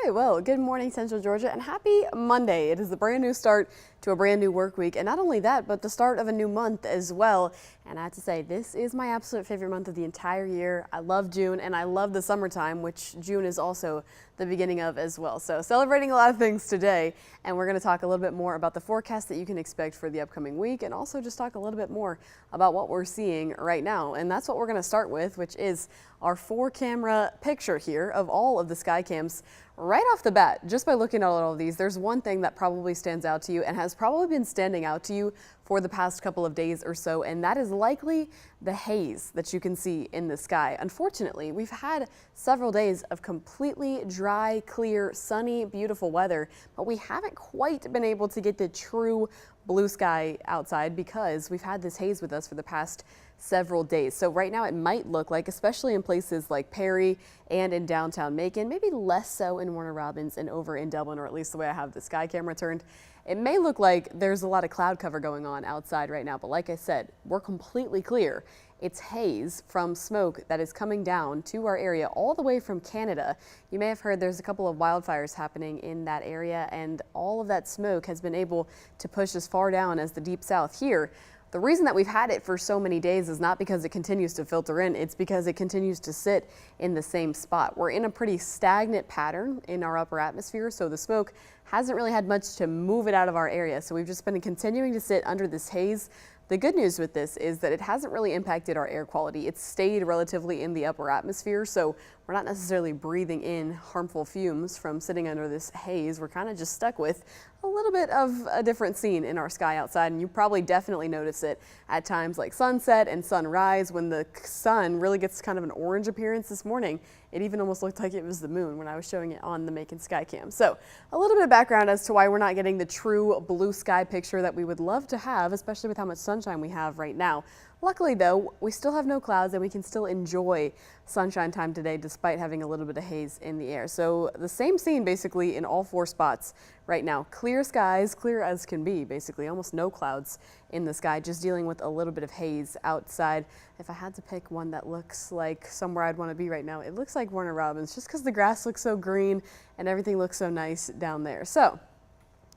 right, well, good morning, Central Georgia, and happy Monday. It is a brand new start to a brand new work week, and not only that, but the start of a new month as well. And I have to say, this is my absolute favorite month of the entire year. I love June, and I love the summertime, which June is also the beginning of as well. So celebrating a lot of things today, and we're going to talk a little bit more about the forecast that you can expect for the upcoming week, and also just talk a little bit more about what we're seeing right now. And that's what we're going to start with, which is our 4-camera picture here of all of the sky cams. Right off the bat, just by looking at all of these, there's one thing that probably stands out to you and has probably been standing out to you for the past couple of days or so, and that is likely the haze that you can see in the sky. Unfortunately, we've had several days of completely dry, clear, sunny, beautiful weather, but we haven't quite been able to get the true blue sky outside because we've had this haze with us for the past several days. So right now it might look like, especially in places like Perry and in downtown Macon, maybe less so in Warner Robins and over in Dublin, or at least the way I have the sky camera turned, it may look like there's a lot of cloud cover going on outside right now. But like I said, we're completely clear. It's haze from smoke that is coming down to our area all the way from Canada. You may have heard there's a couple of wildfires happening in that area, and all of that smoke has been able to push as far down as the deep south here. The reason that we've had it for so many days is not because it continues to filter in, it's because it continues to sit in the same spot. We're in a pretty stagnant pattern in our upper atmosphere, so the smoke hasn't really had much to move it out of our area. So we've just been continuing to sit under this haze. The good news with this is that it hasn't really impacted our air quality. It's stayed relatively in the upper atmosphere, so we're not necessarily breathing in harmful fumes from sitting under this haze. We're kind of just stuck with a little bit of a different scene in our sky outside, and you probably definitely notice it at times like sunset and sunrise when the sun really gets kind of an orange appearance this morning. It even almost looked like it was the moon when I was showing it on the Macon sky cam. So a little bit of background as to why we're not getting the true blue sky picture that we would love to have, especially with how much sunshine we have right now. Luckily though, we still have no clouds and we can still enjoy sunshine time today despite having a little bit of haze in the air. So the same scene basically in all 4 spots right now. Clear skies, clear as can be, basically almost no clouds in the sky, just dealing with a little bit of haze outside. If I had to pick one that looks like somewhere I'd want to be right now, it looks like Warner Robins, just because the grass looks so green and everything looks so nice down there. So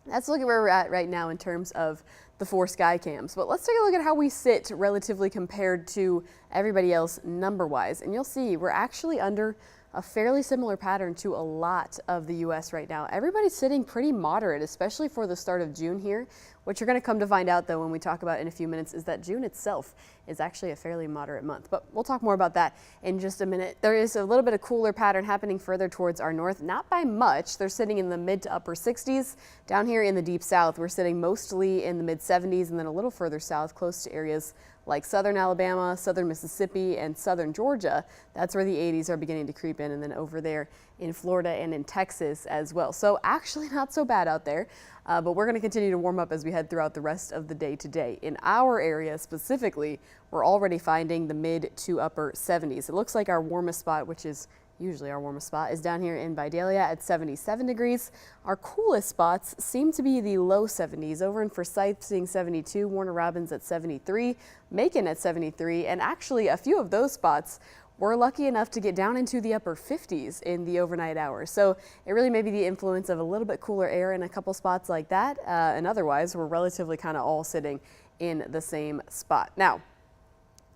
let's look at where we're at right now in terms of the 4 sky cams. But let's take a look at how we sit relatively compared to everybody else number-wise. And you'll see we're actually under a fairly similar pattern to a lot of the U.S. right now. Everybody's sitting pretty moderate, especially for the start of June here. What you're going to come to find out, though, when we talk about in a few minutes, is that June itself is actually a fairly moderate month. But we'll talk more about that in just a minute. There is a little bit of cooler pattern happening further towards our north, not by much. They're sitting in the mid to upper 60s. Down here in the deep south, we're sitting mostly in the mid 70s, and then a little further south, close to areas like southern Alabama, southern Mississippi, and southern Georgia. That's where the 80s are beginning to creep in, and then over there in Florida and in Texas as well. So actually not so bad out there, but we're going to continue to warm up as we head throughout the rest of the day today. In our area specifically, we're already finding the mid to upper 70s. It looks like our warmest spot, which is usually our warmest spot, is down here in Vidalia at 77 degrees. Our coolest spots seem to be the low 70s. Over in Forsyth, seeing 72, Warner Robins at 73, Macon at 73, and actually a few of those spots we're lucky enough to get down into the upper 50s in the overnight hours. So it really may be the influence of a little bit cooler air in a couple spots like that, and otherwise we're relatively kind of all sitting in the same spot. Now,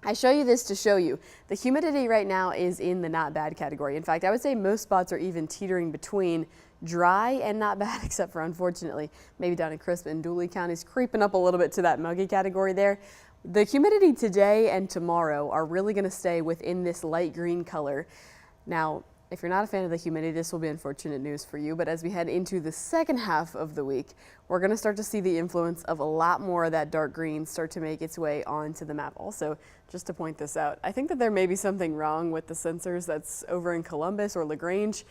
I show you this to show you the humidity right now is in the not bad category. In fact, I would say most spots are even teetering between dry and not bad, except for, unfortunately, maybe down in Crisp and Dooley counties, creeping up a little bit to that muggy category there. The humidity today and tomorrow are really going to stay within this light green color. Now, if you're not a fan of the humidity, this will be unfortunate news for you, but as we head into the second half of the week, we're going to start to see the influence of a lot more of that dark green start to make its way onto the map. Also, just to point this out, I think that there may be something wrong with the sensors that's over in Columbus or LaGrange.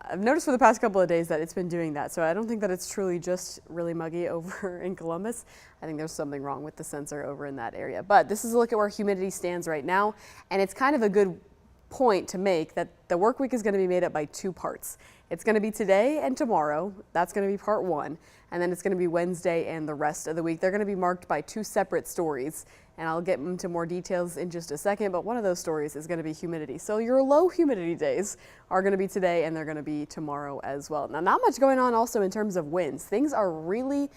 I've noticed for the past couple of days that it's been doing that, so I don't think that it's truly just really muggy over in Columbus. I think there's something wrong with the sensor over in that area. But this is a look at where humidity stands right now, and it's kind of a good point to make that the work week is going to be made up by 2 parts. It's going to be today and tomorrow. That's going to be part one. And then it's going to be Wednesday and the rest of the week. They're going to be marked by two separate stories. And I'll get into more details in just a second, but one of those stories is going to be humidity. So your low humidity days are going to be today and they're going to be tomorrow as well. Now, not much going on also in terms of winds. Things are really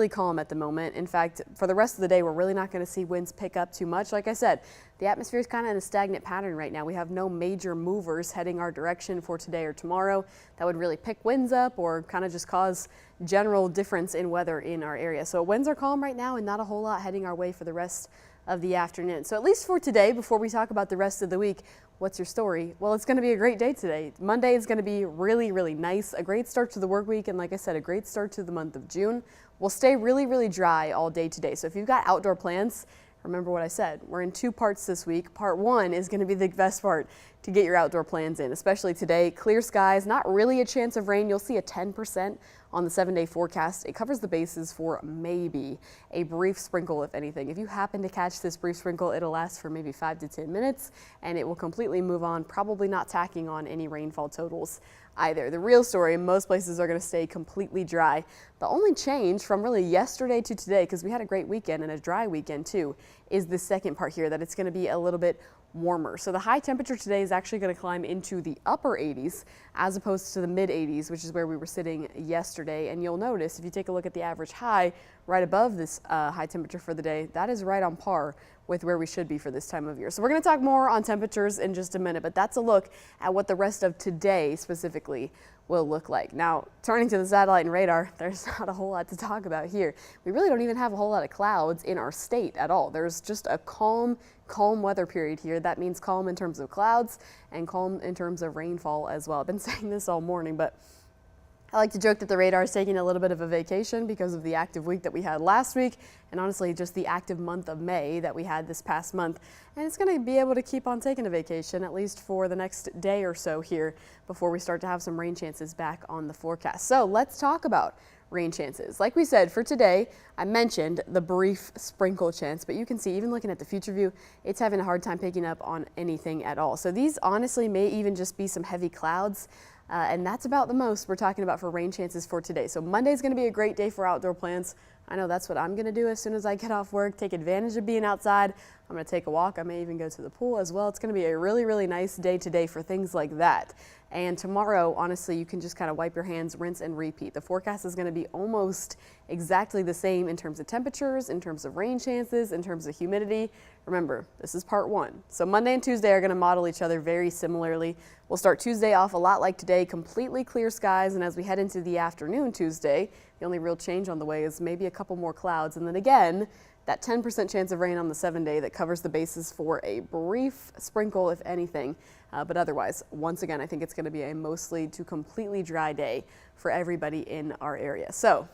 calm at the moment. In fact, for the rest of the day, we're really not going to see winds pick up too much. Like I said, the atmosphere is kind of in a stagnant pattern right now. We have no major movers heading our direction for today or tomorrow that would really pick winds up or kind of just cause general difference in weather in our area. So winds are calm right now and not a whole lot heading our way for the rest of the afternoon. So at least for today, before we talk about the rest of the week, what's your story? Well, it's going to be a great day today. Monday is going to be really nice. A great start to the work week. And like I said, a great start to the month of June. We'll stay really dry all day today. So if you've got outdoor plans, remember what I said. We're in two parts this week. Part one is going to be the best part to get your outdoor plans in, especially today. Clear skies, not really a chance of rain. You'll see a 10% on the 7-day forecast. It covers the bases for maybe a brief sprinkle, if anything. If you happen to catch this brief sprinkle, it'll last for maybe 5 to 10 minutes and it will completely move on, probably not tacking on any rainfall totals either. The real story, most places are going to stay completely dry. The only change from really yesterday to today, because we had a great weekend and a dry weekend too, is the second part here, that it's going to be a little bit warmer. So the high temperature today is actually going to climb into the upper 80s as opposed to the mid 80s, which is where we were sitting yesterday. And you'll notice if you take a look at the average high right above this high temperature for the day, that is right on par with where we should be for this time of year. So we're going to talk more on temperatures in just a minute, but that's a look at what the rest of today specifically will look like. Now, turning to the satellite and radar, there's not a whole lot to talk about here. We really don't even have a whole lot of clouds in our state at all. There's just a calm weather period here. That means calm in terms of clouds and calm in terms of rainfall as well. I've been saying this all morning, but I like to joke that the radar is taking a little bit of a vacation because of the active week that we had last week, and honestly just the active month of May that we had this past month. And it's going to be able to keep on taking a vacation at least for the next day or so here before we start to have some rain chances back on the forecast. So let's talk about rain chances. Like we said, for today, I mentioned the brief sprinkle chance, but you can see even looking at the future view, it's having a hard time picking up on anything at all. So these honestly may even just be some heavy clouds. And that's about the most we're talking about for rain chances for today. So Monday is going to be a great day for outdoor plans. I know that's what I'm going to do as soon as I get off work, take advantage of being outside. I'm going to take a walk. I may even go to the pool as well. It's going to be a really nice day today for things like that. And tomorrow, honestly, you can just kind of wipe your hands, rinse and repeat. The forecast is going to be almost exactly the same in terms of temperatures, in terms of rain chances, in terms of humidity. Remember, this is part one. So Monday and Tuesday are going to model each other very similarly. We'll start Tuesday off a lot like today, completely clear skies. And as we head into the afternoon Tuesday, the only real change on the way is maybe a couple more clouds. And then again, that 10% chance of rain on the 7-day that covers the bases for a brief sprinkle, if anything. But otherwise, once again, I think it's going to be a mostly to completely dry day for everybody in our area. So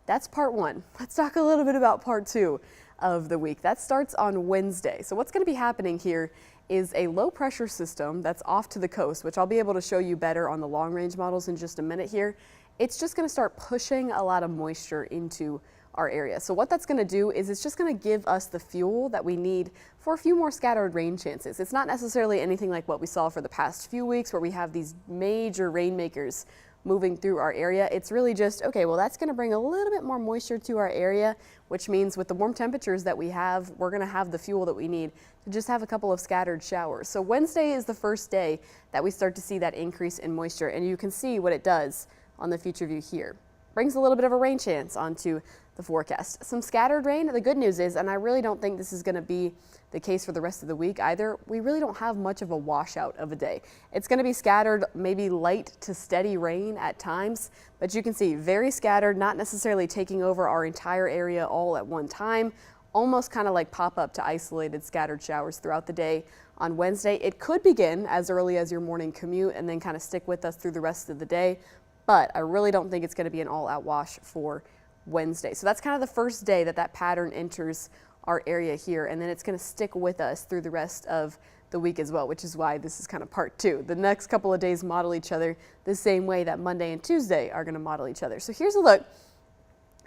that's part one. Let's talk a little bit about part two of the week. That starts on Wednesday. So what's going to be happening here is a low pressure system that's off to the coast, which I'll be able to show you better on the long range models in just a minute here. It's just going to start pushing a lot of moisture into our area. So what that's going to do is it's just going to give us the fuel that we need for a few more scattered rain chances. It's not necessarily anything like what we saw for the past few weeks where we have these major rainmakers moving through our area. It's really just, okay, well, that's going to bring a little bit more moisture to our area, which means with the warm temperatures that we have, we're going to have the fuel that we need to just have a couple of scattered showers. So Wednesday is the first day that we start to see that increase in moisture, and you can see what it does on the future view here. Brings a little bit of a rain chance onto the forecast. Some scattered rain. The good news is, and I really don't think this is going to be the case for the rest of the week either, we really don't have much of a washout of a day. It's going to be scattered, maybe light to steady rain at times, but you can see very scattered, not necessarily taking over our entire area all at one time, almost kind of like pop up to isolated scattered showers throughout the day. On Wednesday, it could begin as early as your morning commute and then kind of stick with us through the rest of the day, but I really don't think it's going to be an all-out wash for Wednesday. So that's kind of the first day that that pattern enters our area here, and then it's going to stick with us through the rest of the week as well, which is why this is kind of part two. The next couple of days model each other the same way that Monday and Tuesday are going to model each other. So here's a look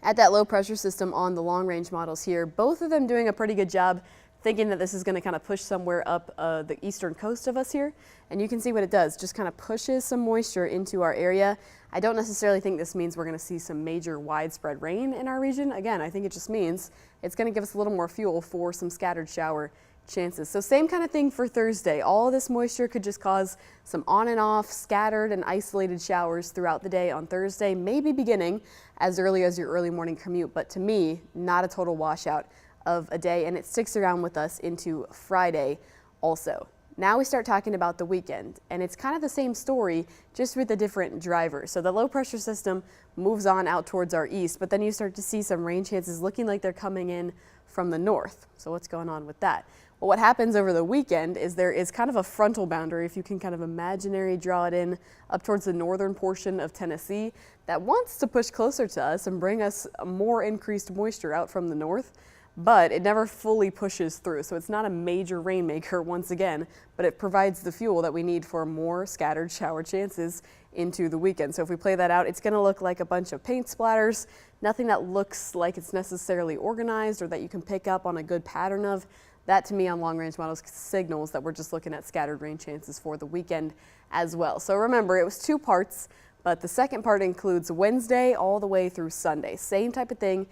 at that low pressure system on the long range models here. Both of them doing a pretty good job thinking that this is going to kind of push somewhere up the eastern coast of us here. And you can see what it does, just kind of pushes some moisture into our area. I don't necessarily think this means we're going to see some major widespread rain in our region. Again, I think it just means it's going to give us a little more fuel for some scattered shower chances. So same kind of thing for Thursday. All of this moisture could just cause some on and off scattered and isolated showers throughout the day on Thursday, maybe beginning as early as your early morning commute, but to me, not a total washout of a day, and it sticks around with us into Friday also. Now we start talking about the weekend, and it's kind of the same story, just with a different driver. So the low pressure system moves on out towards our east, but then you start to see some rain chances looking like they're coming in from the north. So what's going on with that? Well, what happens over the weekend is there is kind of a frontal boundary, if you can kind of imaginary draw it in up towards the northern portion of Tennessee, that wants to push closer to us and bring us more increased moisture out from the north. But it never fully pushes through. So it's not a major rainmaker once again, but it provides the fuel that we need for more scattered shower chances into the weekend. So if we play that out, it's going to look like a bunch of paint splatters, nothing that looks like it's necessarily organized or that you can pick up on a good pattern of. That to me on long range models signals that we're just looking at scattered rain chances for the weekend as well. So remember, it was 2 parts, but the second part includes Wednesday all the way through Sunday. Same type of thing.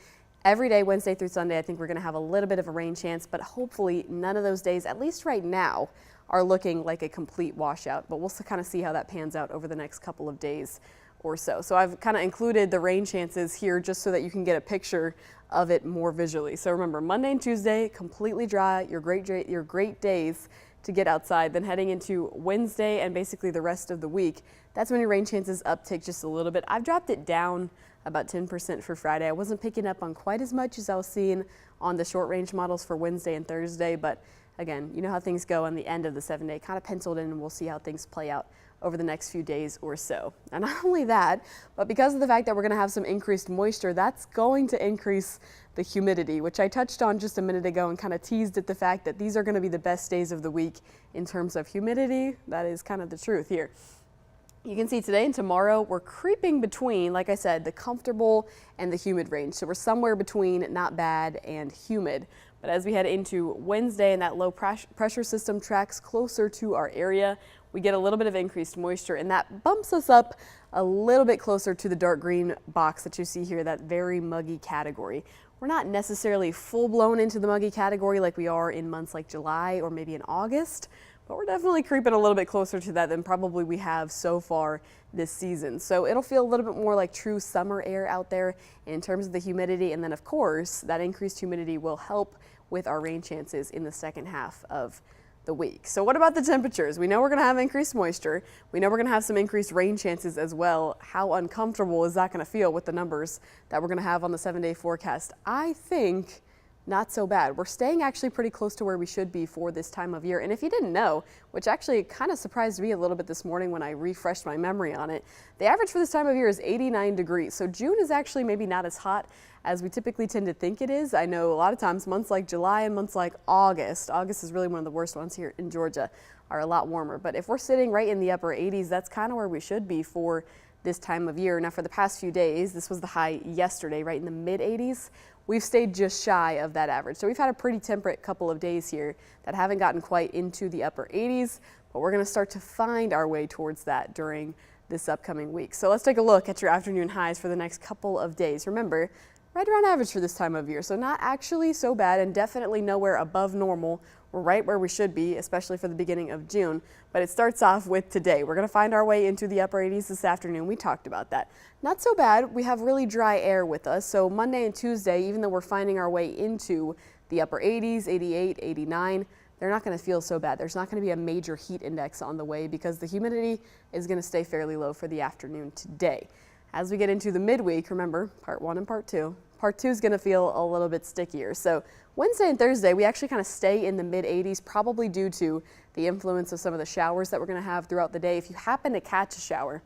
Every day, Wednesday through Sunday, I think we're going to have a little bit of a rain chance, but hopefully none of those days, at least right now, are looking like a complete washout. But we'll kind of see how that pans out over the next couple of days or so. So I've kind of included the rain chances here just so that you can get a picture of it more visually. So remember, Monday and Tuesday, completely dry, your great days to get outside. Then heading into Wednesday and basically the rest of the week, that's when your rain chances uptick just a little bit. I've dropped it down about 10% for Friday. I wasn't picking up on quite as much as I was seeing on the short range models for Wednesday and Thursday, but again, you know how things go on the end of the 7-day, kind of penciled in, and we'll see how things play out over the next few days or so. And not only that, but because of the fact that we're going to have some increased moisture, that's going to increase the humidity, which I touched on just a minute ago and kind of teased at the fact that these are going to be the best days of the week in terms of humidity. That is kind of the truth here. You can see today and tomorrow we're creeping between, like I said, the comfortable and the humid range. So we're somewhere between not bad and humid. But as we head into Wednesday and that low pressure system tracks closer to our area, we get a little bit of increased moisture, and that bumps us up a little bit closer to the dark green box that you see here, that very muggy category. We're not necessarily full blown into the muggy category like we are in months like July or maybe in August, but we're definitely creeping a little bit closer to that than probably we have so far this season. So it'll feel a little bit more like true summer air out there in terms of the humidity. And then of course, that increased humidity will help with our rain chances in the second half of the week. So what about the temperatures? We know we're going to have increased moisture. We know we're going to have some increased rain chances as well. How uncomfortable is that going to feel with the numbers that we're going to have on the 7-day forecast? I think not so bad. We're staying actually pretty close to where we should be for this time of year. And if you didn't know, which actually kind of surprised me a little bit this morning when I refreshed my memory on it, the average for this time of year is 89 degrees. So June is actually maybe not as hot as we typically tend to think it is. I know a lot of times months like July and months like August is really one of the worst ones here in Georgia, are a lot warmer. But if we're sitting right in the upper 80s, that's kind of where we should be for this time of year. Now for the past few days, this was the high yesterday, right in the mid 80s. We've stayed just shy of that average. So we've had a pretty temperate couple of days here that haven't gotten quite into the upper 80s, but we're going to start to find our way towards that during this upcoming week. So let's take a look at your afternoon highs for the next couple of days. Remember, right around average for this time of year, so not actually so bad and definitely nowhere above normal. We're right where we should be, especially for the beginning of June, but it starts off with today. We're going to find our way into the upper 80s this afternoon. We talked about that. Not so bad. We have really dry air with us, so Monday and Tuesday, even though we're finding our way into the upper 80s, 88, 89, they're not going to feel so bad. There's not going to be a major heat index on the way because the humidity is going to stay fairly low for the afternoon today. As we get into the midweek, remember, part 1 and part 2. Part 2 is going to feel a little bit stickier. So Wednesday and Thursday, we actually kind of stay in the mid 80s, probably due to the influence of some of the showers that we're going to have throughout the day. If you happen to catch a shower,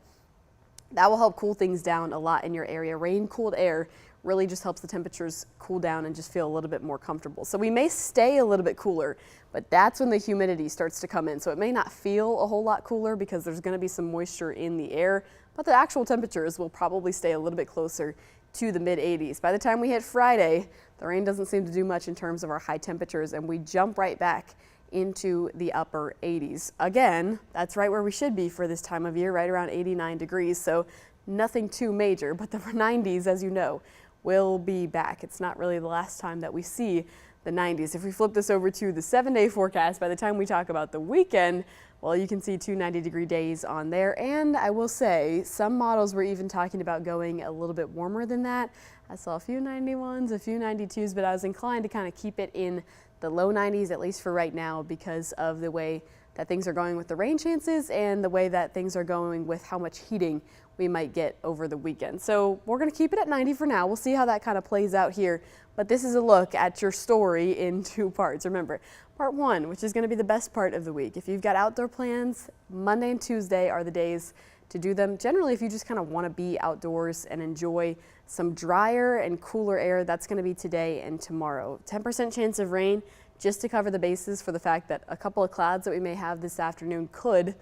that will help cool things down a lot in your area. Rain cooled air really just helps the temperatures cool down and just feel a little bit more comfortable. So we may stay a little bit cooler, but that's when the humidity starts to come in. So it may not feel a whole lot cooler because there's going to be some moisture in the air, but the actual temperatures will probably stay a little bit closer to the mid 80s. By the time we hit Friday, the rain doesn't seem to do much in terms of our high temperatures, and we jump right back into the upper 80s. Again, that's right where we should be for this time of year, right around 89 degrees. So nothing too major, but the 90s, as you know, will be back. It's not really the last time that we see the 90s. If we flip this over to the 7-day forecast, by the time we talk about the weekend, well, you can see 2 90-degree days on there. And I will say some models were even talking about going a little bit warmer than that. I saw a few 91s, a few 92s, but I was inclined to kind of keep it in the low 90s, at least for right now, because of the way that things are going with the rain chances and the way that things are going with how much heating we might get over the weekend. So we're going to keep it at 90 for now. We'll see how that kind of plays out here. But this is a look at your story in 2 parts. Remember, part 1, which is going to be the best part of the week. If you've got outdoor plans, Monday and Tuesday are the days to do them. Generally, if you just kind of want to be outdoors and enjoy some drier and cooler air, that's going to be today and tomorrow. 10% chance of rain, just to cover the bases for the fact that a couple of clouds that we may have this afternoon could,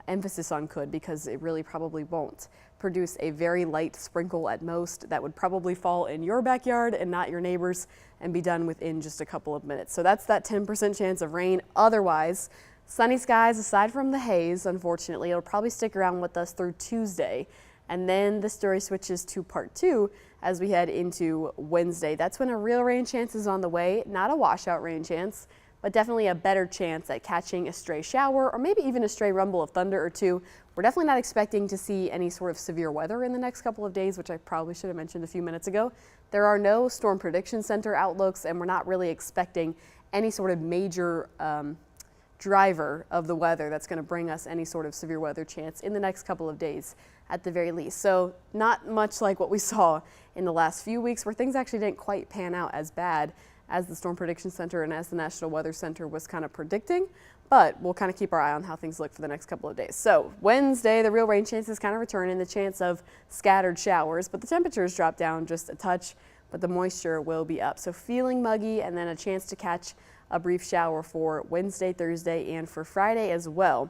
emphasis on could, because it really probably won't, produce a very light sprinkle at most that would probably fall in your backyard and not your neighbor's and be done within just a couple of minutes. So that's that 10% chance of rain. Otherwise, sunny skies aside from the haze. Unfortunately, it'll probably stick around with us through Tuesday. And then the story switches to part 2 as we head into Wednesday. That's when a real rain chance is on the way, not a washout rain chance, but definitely a better chance at catching a stray shower or maybe even a stray rumble of thunder or two. We're definitely not expecting to see any sort of severe weather in the next couple of days, which I probably should have mentioned a few minutes ago. There are no Storm Prediction Center outlooks, and we're not really expecting any sort of major driver of the weather that's going to bring us any sort of severe weather chance in the next couple of days at the very least. So not much like what we saw in the last few weeks, where things actually didn't quite pan out as bad as the Storm Prediction Center and as the National Weather Center was kind of predicting, but we'll kind of keep our eye on how things look for the next couple of days. So Wednesday, the real rain chances kind of return in the chance of scattered showers, but the temperatures drop down just a touch, but the moisture will be up. So feeling muggy, and then a chance to catch a brief shower for Wednesday, Thursday, and for Friday as well.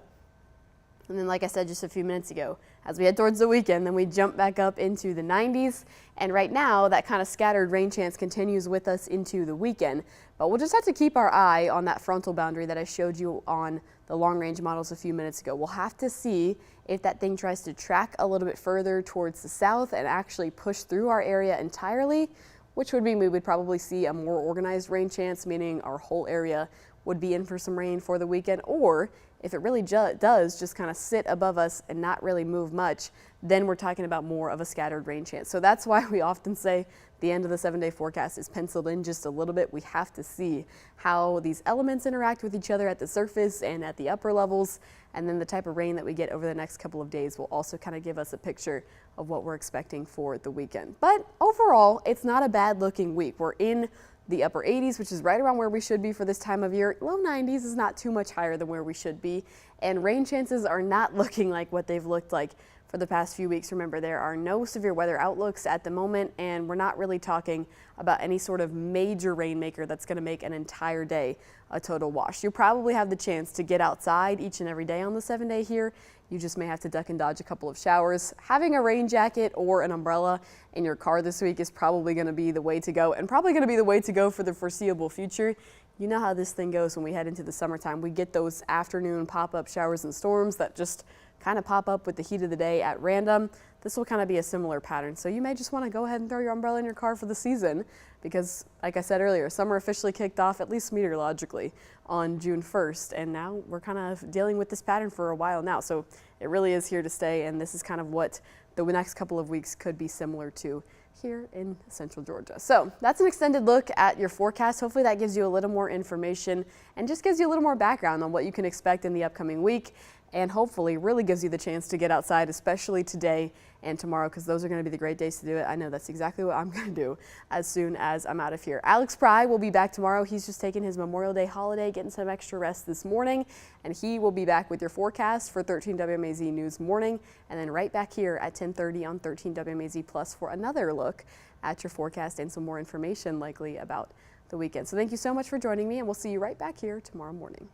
And then, like I said just a few minutes ago, as we head towards the weekend, then we jump back up into the 90s. And right now, that kind of scattered rain chance continues with us into the weekend. But we'll just have to keep our eye on that frontal boundary that I showed you on the long range models a few minutes ago. We'll have to see if that thing tries to track a little bit further towards the south and actually push through our area entirely, which would mean we would probably see a more organized rain chance, meaning our whole area would be in for some rain for the weekend. Or if it really does just kind of sit above us and not really move much, then we're talking about more of a scattered rain chance. So that's why we often say the end of the 7-day forecast is penciled in just a little bit. We have to see how these elements interact with each other at the surface and at the upper levels, and then the type of rain that we get over the next couple of days will also kind of give us a picture of what we're expecting for the weekend. But overall, it's not a bad looking week. We're in the upper 80s, which is right around where we should be for this time of year. Low 90s is not too much higher than where we should be, and rain chances are not looking like what they've looked like for the past few weeks. Remember, there are no severe weather outlooks at the moment, and we're not really talking about any sort of major rainmaker that's going to make an entire day a total wash. You probably have the chance to get outside each and every day on the 7-day here. You just may have to duck and dodge a couple of showers. Having a rain jacket or an umbrella in your car this week is probably going to be the way to go, and probably going to be the way to go for the foreseeable future. You know how this thing goes when we head into the summertime. We get those afternoon pop-up showers and storms that just kind of pop up with the heat of the day at random. This will kind of be a similar pattern. So you may just want to go ahead and throw your umbrella in your car for the season, because like I said earlier, summer officially kicked off, at least meteorologically, on June 1st. And now we're kind of dealing with this pattern for a while now. So it really is here to stay. And this is kind of what the next couple of weeks could be similar to here in central Georgia. So that's an extended look at your forecast. Hopefully that gives you a little more information and just gives you a little more background on what you can expect in the upcoming week, and hopefully really gives you the chance to get outside, especially today and tomorrow, because those are going to be the great days to do it. I know that's exactly what I'm going to do as soon as I'm out of here. Alex Pry will be back tomorrow. He's just taking his Memorial Day holiday, getting some extra rest this morning, and he will be back with your forecast for 13 WMAZ News Morning, and then right back here at 10:30 on 13 WMAZ Plus for another look at your forecast and some more information likely about the weekend. So thank you so much for joining me, and we'll see you right back here tomorrow morning.